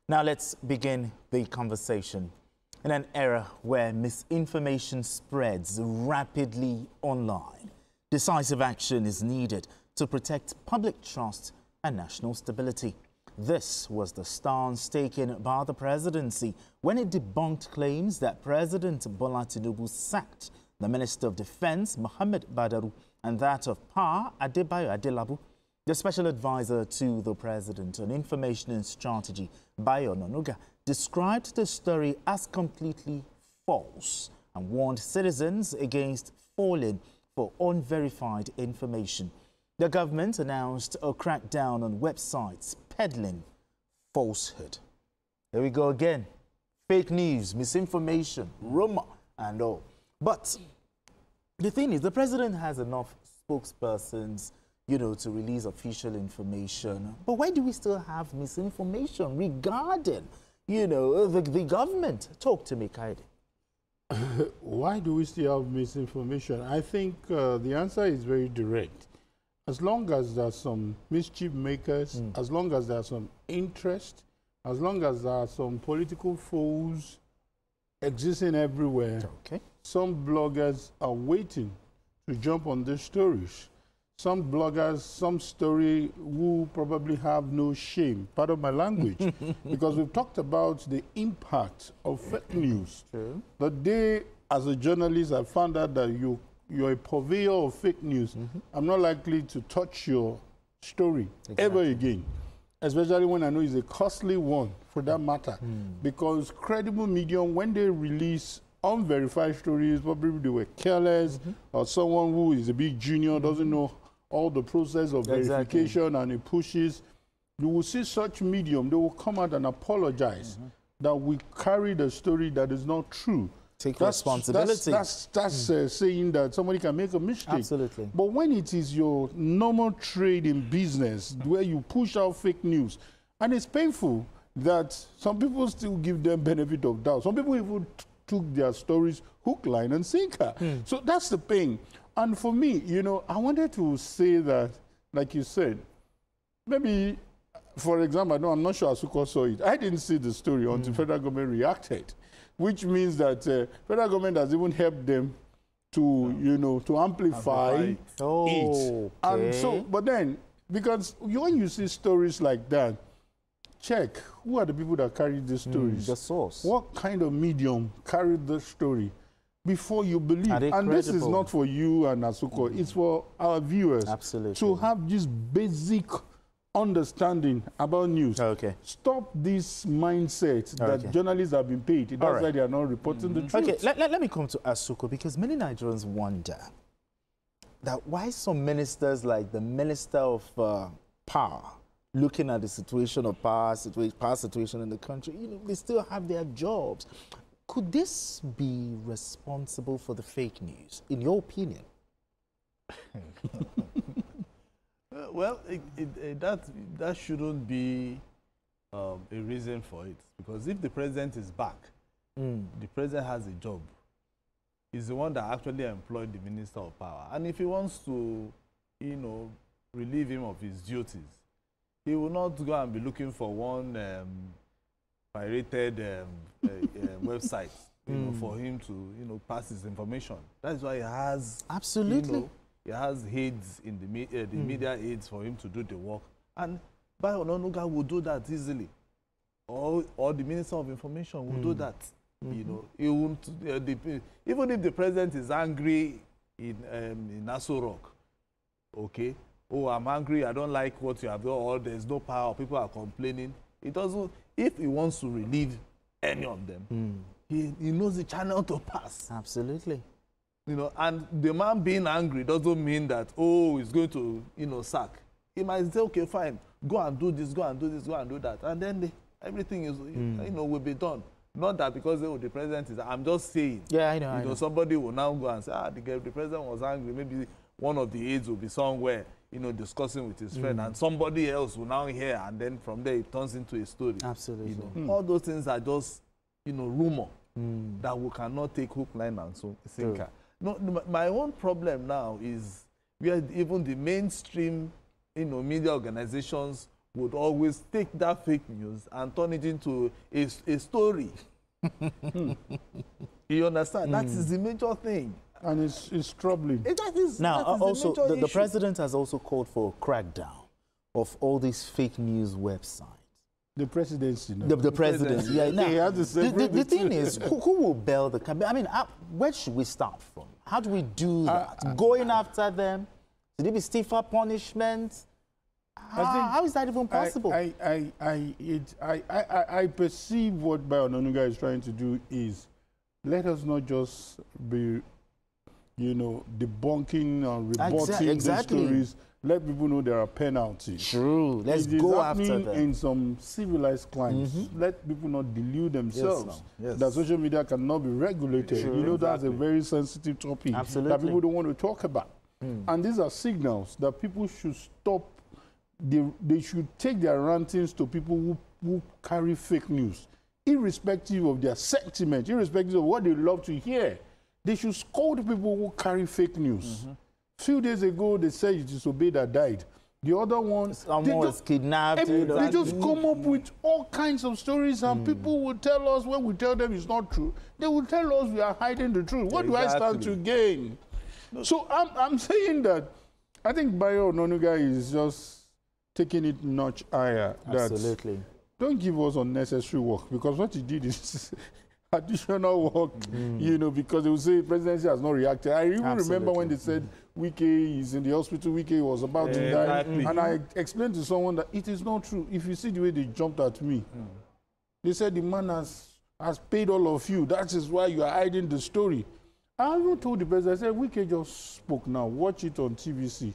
Now let's begin the conversation. In an era where misinformation spreads rapidly online, decisive action is needed to protect public trust and national stability. This was the stance taken by the presidency when it debunked claims that President Bola Tinubu sacked the Minister of Defense, Mohammed Badaru, and that of Power, Adebayo Adelabu. The special advisor to the president on information and strategy, Bayo Onanuga, described the story as completely false and warned citizens against falling for unverified information. The government announced a crackdown on websites peddling falsehood. There we go again. Fake news, misinformation, rumor, and all. But the thing is, the president has enough spokespersons, to release official information. But why do we still have misinformation regarding, the government? Talk to me, Kaide. Why do we still have misinformation? I think the answer is very direct. As long as there are some mischief makers, as long as there are some interest, as long as there are some political foes existing everywhere, some bloggers are waiting to jump on these stories. Some bloggers, some story who probably have no shame, pardon my language, because we've talked about the impact of fake news. True. The day, as a journalist, I found out that you're a purveyor of fake news, I'm not likely to touch your story ever again, especially when I know it's a costly one, for that matter, because credible medium, when they release unverified stories, probably they were careless, or someone who is a big junior doesn't know all the process of verification and it pushes. You will see such medium, they will come out and apologize that we carried a story that is not true. Take responsibility. That's saying that somebody can make a mistake. Absolutely. But when it is your normal trade in business where you push out fake news, and it's painful that some people still give them benefit of doubt. Some people even took their stories hook, line, and sinker. So that's the pain. And for me, I wanted to say that, like you said, maybe, for example, I'm not sure Asuko saw it. I didn't see the story until federal government reacted, which means that federal government has even helped them to, to amplify it. And so, but then, because when you see stories like that, check who are the people that carry these stories. The source. What kind of medium carried the story before you believe? And this is not for you and Asuko, it's for our viewers. Absolutely. To have this basic understanding about news. Stop this mindset that journalists have been paid. That's why they are not reporting the truth. Let me come to Asuko, because many Nigerians wonder that why some ministers, like the Minister of Power, looking at the situation of power situation in the country, they still have their jobs. Could this be responsible for the fake news, in your opinion? Well, that shouldn't be a reason for it. Because if the president is back, the president has a job. He's the one that actually employed the Minister of Power. And if he wants to, relieve him of his duties, he will not go and be looking for one pirated website for him to pass his information. That's why he has he has aides in the media aides for him to do the work, and Bayo Onanuga will do that easily, or the Minister of Information will do that. He won't, even if the president is angry in Aso Rock, oh, I'm angry, I don't like what you have done, or there's no power, people are complaining. It doesn't. If he wants to relieve any of them, he knows the channel to pass. Absolutely. And the man being angry doesn't mean that, he's going to, sack. He might say, okay, fine, go and do this, go and do this, go and do that. And then everything is, will be done. Not that because the president is, I'm just saying. Yeah, I know. Somebody will now go and say, the president was angry. Maybe one of the aides will be somewhere, discussing with his friend, and somebody else will now hear, and then from there it turns into a story. Absolutely. All those things are just, rumor that we cannot take hook, line, and sinker. No, my own problem now is even the mainstream, media organizations would always take that fake news and turn it into a story. You understand? That is the major thing. And it's troubling. Now, also, the president has also called for a crackdown of all these fake news websites. The presidency. No? The presidency, yeah. Now, the thing is, who will bail the campaign? I mean, where should we start from? How do we do that? Going after them? Should it be stiffer punishment? How is that even possible? I perceive what Bayo Onanuga is trying to do is let us not just be, debunking and rebutting these stories. Let people know there are penalties. True. Let's go after them. In some civilized climes, let people not delude themselves that social media cannot be regulated. True. That's a very sensitive topic that people don't want to talk about. And these are signals that people should stop. They should take their rantings to people who carry fake news, irrespective of their sentiment, irrespective of what they love to hear. They should scold people who carry fake news. Few days ago, they said it is Obey that died. The other one, someone was kidnapped. They just come up with all kinds of stories, and people will tell us when we tell them it's not true. They will tell us we are hiding the truth. What do I stand to gain? So I'm saying that I think Bayo Onanuga is just taking it notch higher. Absolutely. Don't give us unnecessary work, because what he did is additional work, because they will say presidency has not reacted. I even remember when they said Wike is in the hospital, Wike was about to die. And I explained to someone that it is not true. If you see the way they jumped at me, they said the man has paid all of you. That is why you are hiding the story. I even told the president, I said, Wike just spoke now. Watch it on TVC.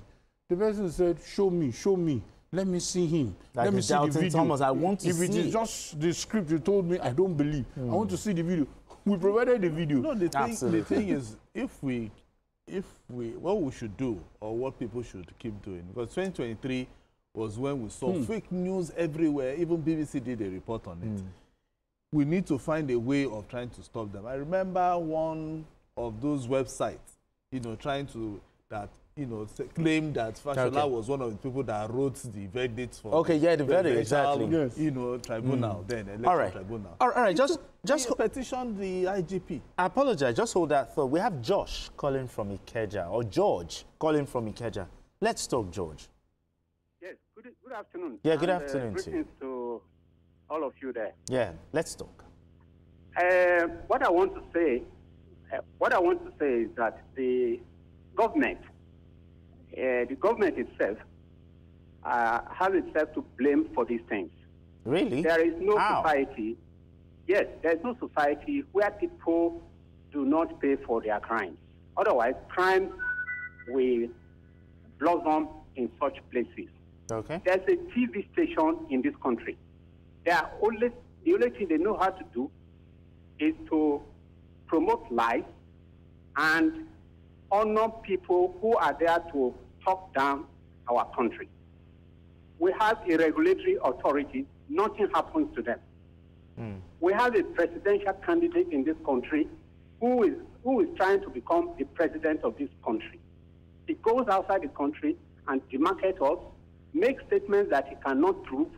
The president said, show me. Let me see him. Like Let me see the video. Thomas, I want to if see. If it is just the script you told me, I don't believe. I want to see the video. We provided the video. No, the thing is, what we should do, or what people should keep doing, because 2023 was when we saw fake news everywhere. Even BBC did a report on it. We need to find a way of trying to stop them. I remember one of those websites, trying to claim that Fashola was one of the people that wrote the verdict for the verdict, exactly. Tribunal, then election tribunal. All right, just petition the IGP. I apologize, just hold that thought. We have Josh calling from Ikeja, or George calling from Ikeja. Let's talk, George. Yes, good afternoon. Yeah, good afternoon to you. Greetings to all of you there. Yeah, let's talk. What I want to say is that the government itself has itself to blame for these things. Really? There is no society. Yes, there is no society where people do not pay for their crimes. Otherwise, crimes will blossom in such places. Okay. There's a TV station in this country. The only thing they know how to do is to promote lies and honor people who are there to talk down our country. We have a regulatory authority, nothing happens to them. We have a presidential candidate in this country who is trying to become the president of this country. He goes outside the country and demarcates us, makes statements that he cannot prove.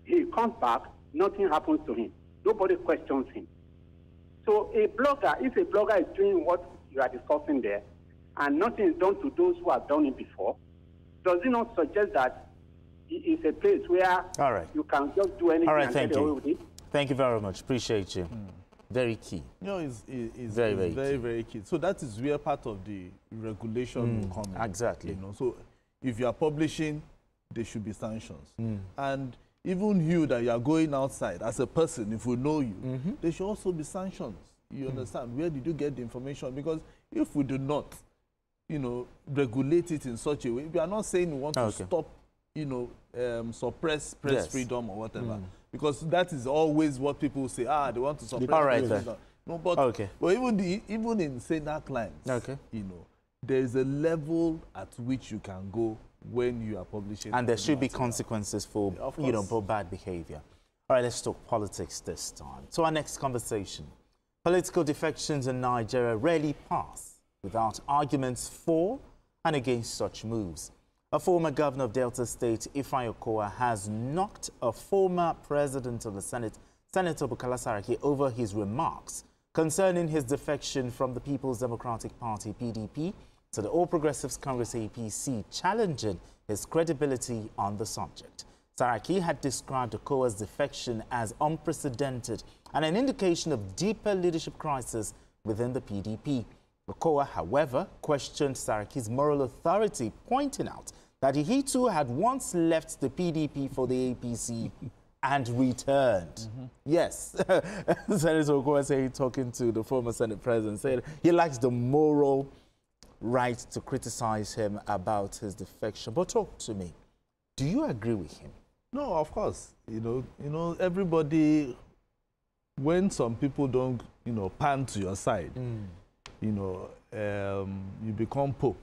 He comes back, nothing happens to him. Nobody questions him. So if a blogger is doing what you are discussing there, and nothing is done to those who have done it before, does it not suggest that it is a place where you can just do anything and get away with it? Thank you very much. Appreciate you. Very key. It's very key. So that is where part of the regulation will come in. Exactly. So if you are publishing, there should be sanctions. And even you that you are going outside as a person, if we know you, there should also be sanctions. You understand? Where did you get the information? Because if we do not, regulate it in such a way, we are not saying we want to stop, suppress press freedom or whatever. Because that is always what people say. They want to suppress press freedom. No, but even in saying that clients, there is a level at which you can go when you are publishing. And there should be consequences for, for bad behavior. All right, let's talk politics this time. To our next conversation. Political defections in Nigeria rarely pass without arguments for and against such moves. A former governor of Delta State, Ifeanyi Okowa, has knocked a former president of the Senate, Senator Bukola Saraki, over his remarks concerning his defection from the People's Democratic Party, PDP, to the All Progressives Congress, APC, challenging his credibility on the subject. Saraki had described Okowa's defection as unprecedented and an indication of deeper leadership crisis within the PDP. Okowa, however, questioned Saraki's moral authority, pointing out that he too had once left the PDP for the APC and returned. Yes, Senator Okowa said, talking to the former Senate president, said he lacks the moral right to criticize him about his defection. But talk to me. Do you agree with him? No, of course. You know, everybody, when some people don't, pan to your side, you become pope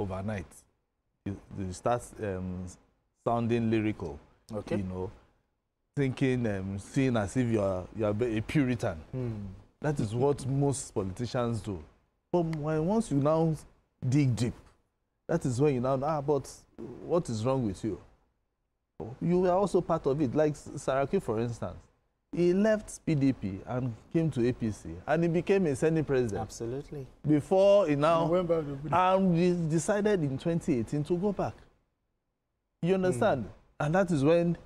overnight. You start sounding lyrical. Okay. Thinking, seeing as if you're a Puritan. That is what most politicians do. But once you now dig deep, that is when you now, but what is wrong with you? You are also part of it. Like Saraki, for instance, he left PDP and came to APC, and he became a Senate president. Absolutely. Before he now, and he decided in 2018 to go back. You understand? And that is when,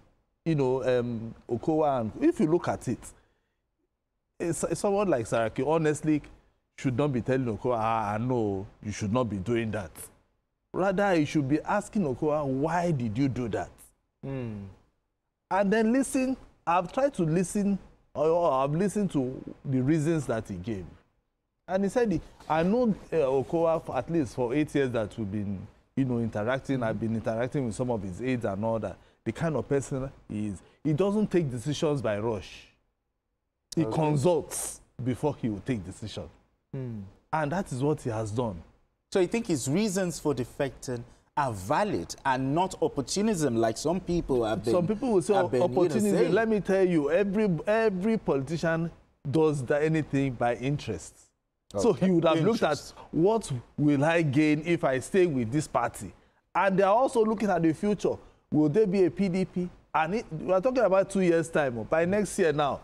Okowa, and if you look at it, someone like Saraki honestly should not be telling Okowa, no, you should not be doing that. Rather, he should be asking Okowa, why did you do that? And then listen. I've tried to listen, or I've listened to the reasons that he gave. And he said, I know Okowa at least for 8 years that we've been, interacting. I've been interacting with some of his aides and all that. The kind of person he is. He doesn't take decisions by rush. He consults before he will take decision. And that is what he has done. So you think his reasons for defecting are valid and not opportunism, like some people have been? Some people will say opportunism. Let me tell you, every politician does anything by interest. So he would have looked at what will I gain if I stay with this party. And they are also looking at the future. Will there be a PDP? And we are talking about 2 years' time. By next year now,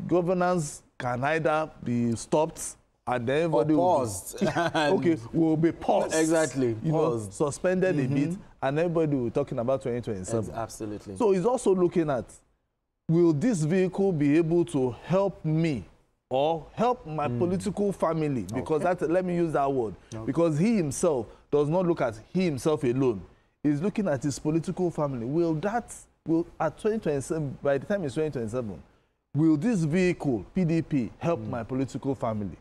governance can either be stopped and then everybody will be paused. Exactly. Paused. Suspended a bit, and everybody will be talking about 2027. Absolutely. So he's also looking at, will this vehicle be able to help me or help my political family? Because let me use that word. Because he himself does not look at he himself alone. He's looking at his political family. At 2027, by the time it's 2027, will this vehicle, PDP, help my political family?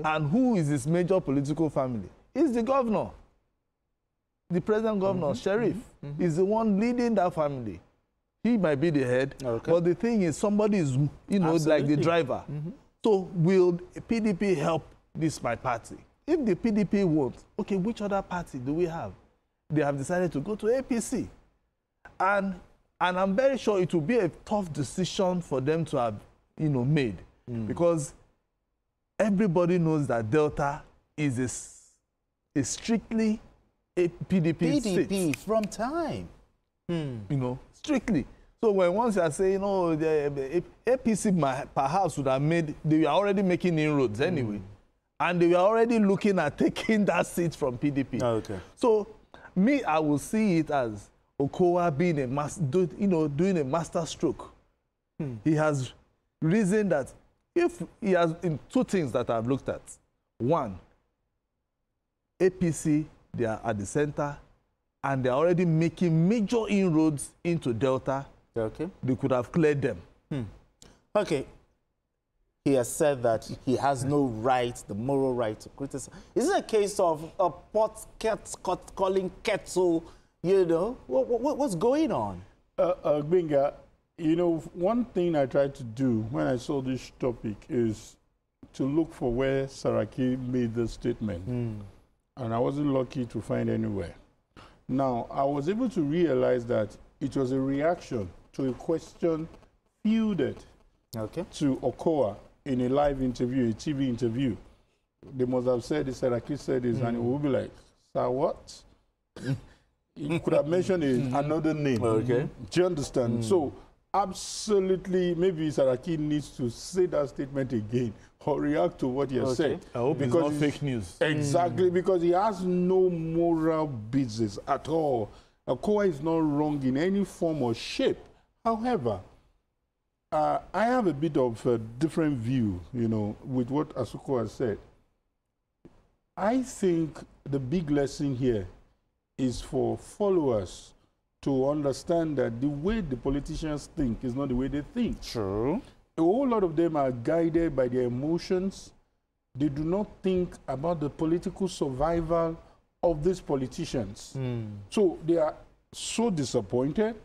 And who is his major political family? It's the governor. The present governor, Sheriff, is the one leading that family. He might be the head, but the thing is, somebody is, like the driver. So will PDP help this my party? If the PDP won't, which other party do we have? They have decided to go to APC. And I'm very sure it will be a tough decision for them to have, made. Because everybody knows that Delta is strictly a PDP state. From time. Strictly. So when once you are saying, the APC perhaps would have made, they were already making inroads anyway. And they were already looking at taking that seat from PDP. So me, I will see it as Okowa being doing a master stroke. He has reasoned that if he has in two things that I've looked at. One, APC, they are at the center and they are already making major inroads into Delta. They could have cleared them. He has said that he has no right, the moral right to criticize. Is it a case of a pot calling kettle, what's going on? Benga, one thing I tried to do when I saw this topic is to look for where Saraki made the statement. And I wasn't lucky to find anywhere. Now, I was able to realize that it was a reaction to a question fielded to Okowa in a live interview, a TV interview. They must have said this, Saraki said this, and it will be like, sir, what? you could have mentioned another name. Okay. Do you understand? So, absolutely, maybe Saraki needs to say that statement again or react to what he has said. I hope it's not fake news. Exactly, because he has no moral basis at all. Okowa is not wrong in any form or shape. However, I have a bit of a different view, with what Asuko has said. I think the big lesson here is for followers to understand that the way the politicians think is not the way they think. True. A whole lot of them are guided by their emotions. They do not think about the political survival of these politicians. So they are so disappointed.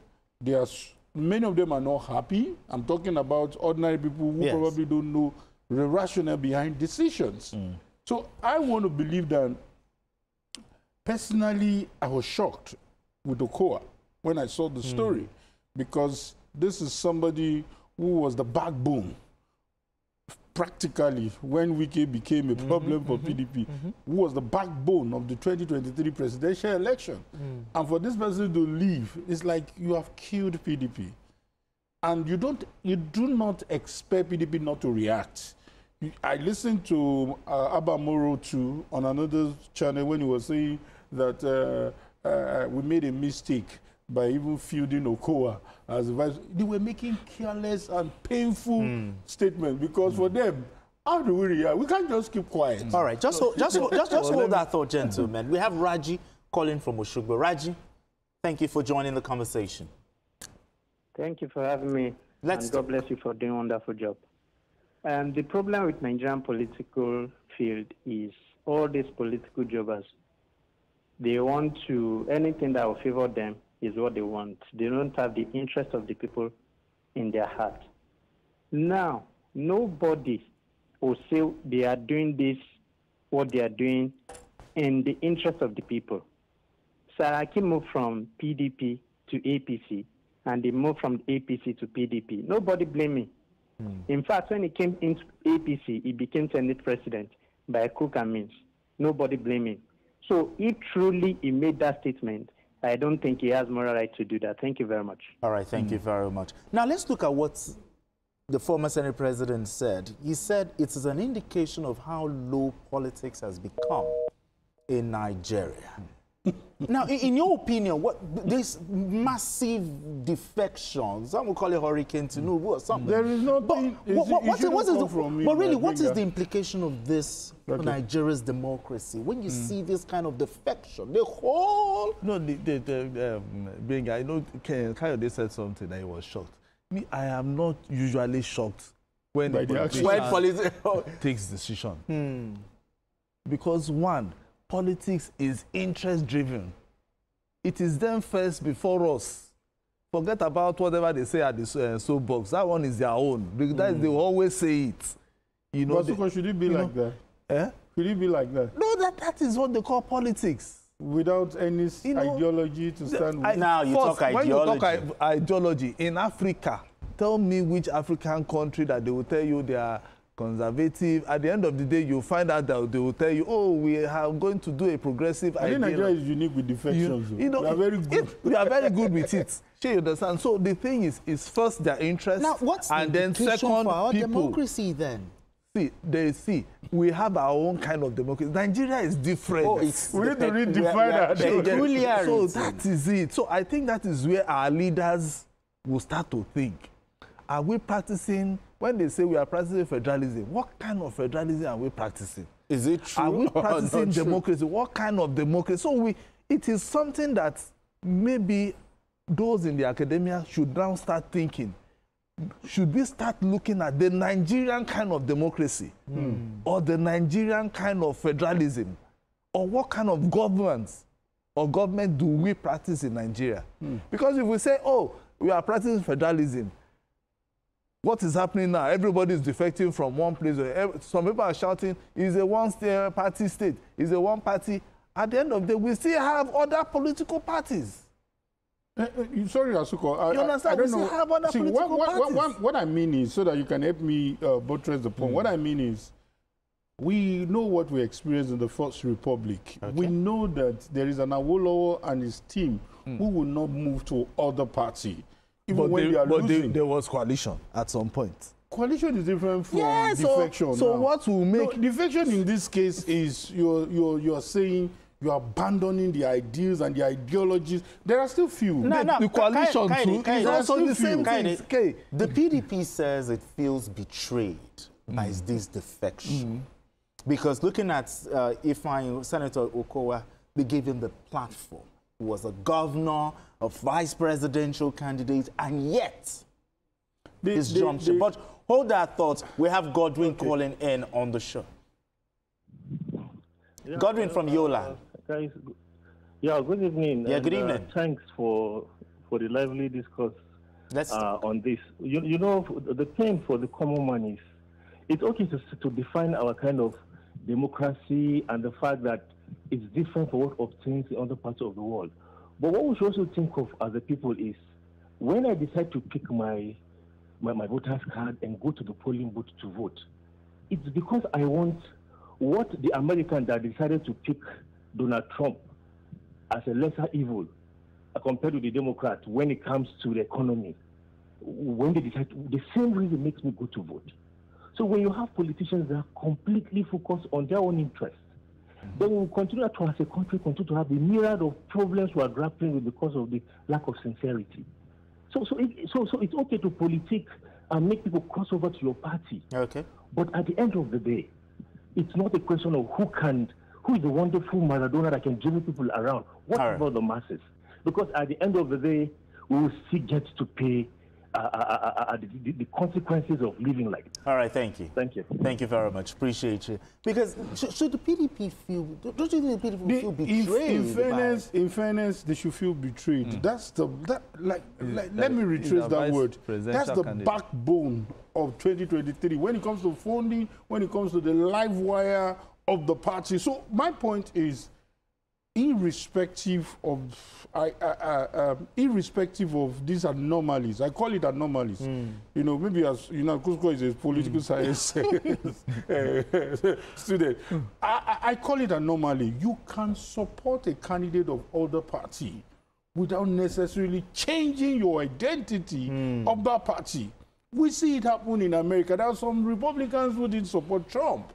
Many of them are not happy. I'm talking about ordinary people who probably don't know the rationale behind decisions. So I want to believe that, personally, I was shocked with Okowa when I saw the story, because this is somebody who was the backbone, practically, when Wike became a problem for PDP, who was the backbone of the 2023 presidential election. And for this person to leave, it's like you have killed PDP. And you do not expect PDP not to react. I listened to Abba Moro too on another channel when he was saying that we made a mistake by even fielding Okowa as vice. They were making careless and painful statements, because for them, how do we react? We can't just keep quiet. All right, just hold that thought, gentlemen. We have Raji calling from Oshogbo. Raji, thank you for joining the conversation. Thank you for having me. And God bless you for doing a wonderful job. The problem with Nigerian political field is all these political jobbers, they want to, anything that will favor them is what they want. They don't have the interest of the people in their heart. Now, nobody will say they are doing this, what they are doing, in the interest of the people. Saraki moved from PDP to APC, and they moved from APC to PDP. Nobody blame me. In fact, when he came into APC, he became Senate president by crook and means. Nobody blame him. So if truly he made that statement, I don't think he has moral right to do that. Thank you very much. All right, thank you very much. Now let's look at what the former Senate president said. He said it is an indication of how low politics has become in Nigeria. Now, in your opinion, what this massive defection, some will call it Hurricane Tinubu or something. There is nothing. What is the implication of this for Nigeria's democracy when you see this kind of defection? The whole. No, Benga, I know Kayode said something that he was shocked. Me, I am not usually shocked when the politician takes decision. Because one, politics is interest-driven. It is them first before us. Forget about whatever they say at the soapbox. That one is their own. Because they always say it. You know, but should it be like that? Should it be like that? No, that is what they call politics. Without any ideology to stand with? Now you talk ideology. When you talk ideology, in Africa, tell me which African country that they will tell you they are conservative. At the end of the day, you find out that they will tell you, oh, we are going to do a progressive idea. I think Nigeria is unique with defections. We are very good. We are very good with it. You understand? So the thing is first their interest, now, what's and the then second, for our people. Democracy then? We have our own kind of democracy. Nigeria is different. We need to redefine that. So that is it. So I think that is where our leaders will start to think. Are we practicing, when they say we are practicing federalism, what kind of federalism are we practicing? Is it true? Are we practicing democracy? What kind of democracy? So it is something that maybe those in the academia should now start thinking. Should we start looking at the Nigerian kind of democracy or the Nigerian kind of federalism? Or what kind of governance or government do we practice in Nigeria? Because if we say, oh, we are practicing federalism, what is happening now? Everybody is defecting from one place. Some people are shouting, it's a one-party state. It's a one-party. At the end of the day, we still have other political parties. Sorry, Asuko. You understand? We still have other political parties. What I mean is, so that you can help me buttress the point, what I mean is, We know what we experienced in the First Republic. Okay. We know that there is an Awolowo and his team who will not move to other party, even when they are losing. There was coalition at some point. Coalition is different from defection. So what will make defection in this case is you're saying you're abandoning the ideals and the ideologies. There are still few. The coalition is also the same thing. The PDP says it feels betrayed by this defection. Because looking at Senator Okowa, they gave him the platform. He was a governor, a vice presidential candidate, and yet he's jumped ship. But hold that thought. We have Godwin calling in on the show. Yeah, Godwin from Yola. Guys, yeah, good evening. Yeah, good evening. Thanks for the lively discourse on this. You know, the thing for the common man is it's okay to define our kind of democracy and the fact that it's different from what obtains in other parts of the world. But what we should also think of as a people is when I decide to pick my voter's card and go to the polling booth to vote, it's because I want what the American that decided to pick Donald Trump as a lesser evil compared to the Democrat when it comes to the economy. When they decide, the same reason makes me go to vote. So when you have politicians that are completely focused on their own interests, then we will continue to, as a country, continue to have a myriad of problems we are grappling with because of the lack of sincerity. So it's okay to politic and make people cross over to your party. Okay. But at the end of the day, it's not a question of who is the wonderful Maradona that can dribble people around. What about the masses? Because at the end of the day, we will still get to pay the consequences of living like this. All right, thank you. Thank you. Thank you very much. Appreciate you. Because should the PDP feel, don't you think the PDP feel betrayed? In fairness, they should feel betrayed. That's let me retrace that word. That's the backbone of 2023 when it comes to funding, when it comes to the live wire of the party. So my point is, irrespective of these anomalies, I call it anomalies. You know, maybe as you know, Kusko is a political science student. I call it anomaly. You can support a candidate of other party without necessarily changing your identity of that party. We see it happen in America. There are some Republicans who didn't support Trump.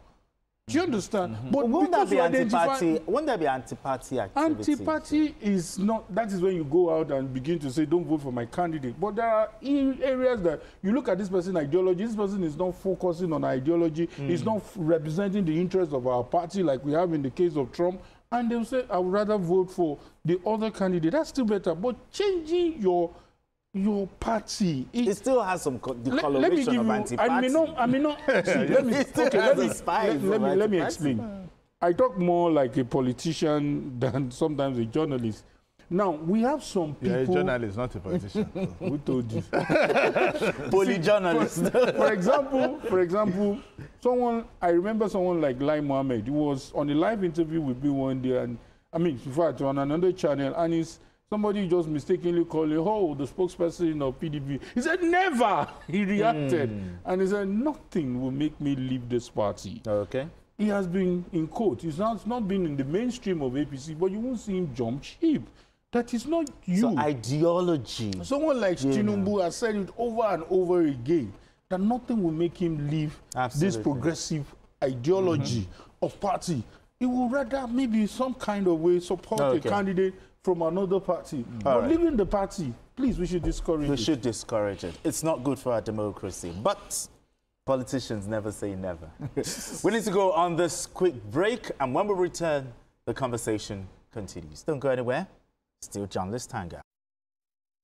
Do you understand? But won't there be anti-party? Won't there be anti-party activity? Anti-party is not. That is when you go out and begin to say, "Don't vote for my candidate." But there are areas that you look at this person's ideology. This person is not focusing on ideology. He's not representing the interests of our party, like we have in the case of Trump. And they'll say, "I would rather vote for the other candidate." That's still better. But changing your party, it still has some decoloration of anti-party. I may not. See, let me explain. I talk more like a politician than sometimes a journalist. Now we have some people. You're a journalist, not a politician. Who told you? Polyjournalist. For example, I remember someone like Lai Mohammed. He was on a live interview with me one day, and in fact on another channel, and somebody just mistakenly called him, "Oh, the spokesperson of PDP." He said, "Never." He reacted. And he said, "Nothing will make me leave this party." Okay. He has been in court. He's not been in the mainstream of APC, but you won't see him jump ship. That is not you. So ideology. Someone like Tinubu has said it over and over again, that nothing will make him leave this progressive ideology of party. He will rather maybe some kind of way support a candidate from another party. But leaving the party, please, we should discourage it. We should discourage it. It's not good for our democracy. But politicians never say never. We need to go on this quick break, and when we return, the conversation continues. Don't go anywhere. Still journalist Tanga.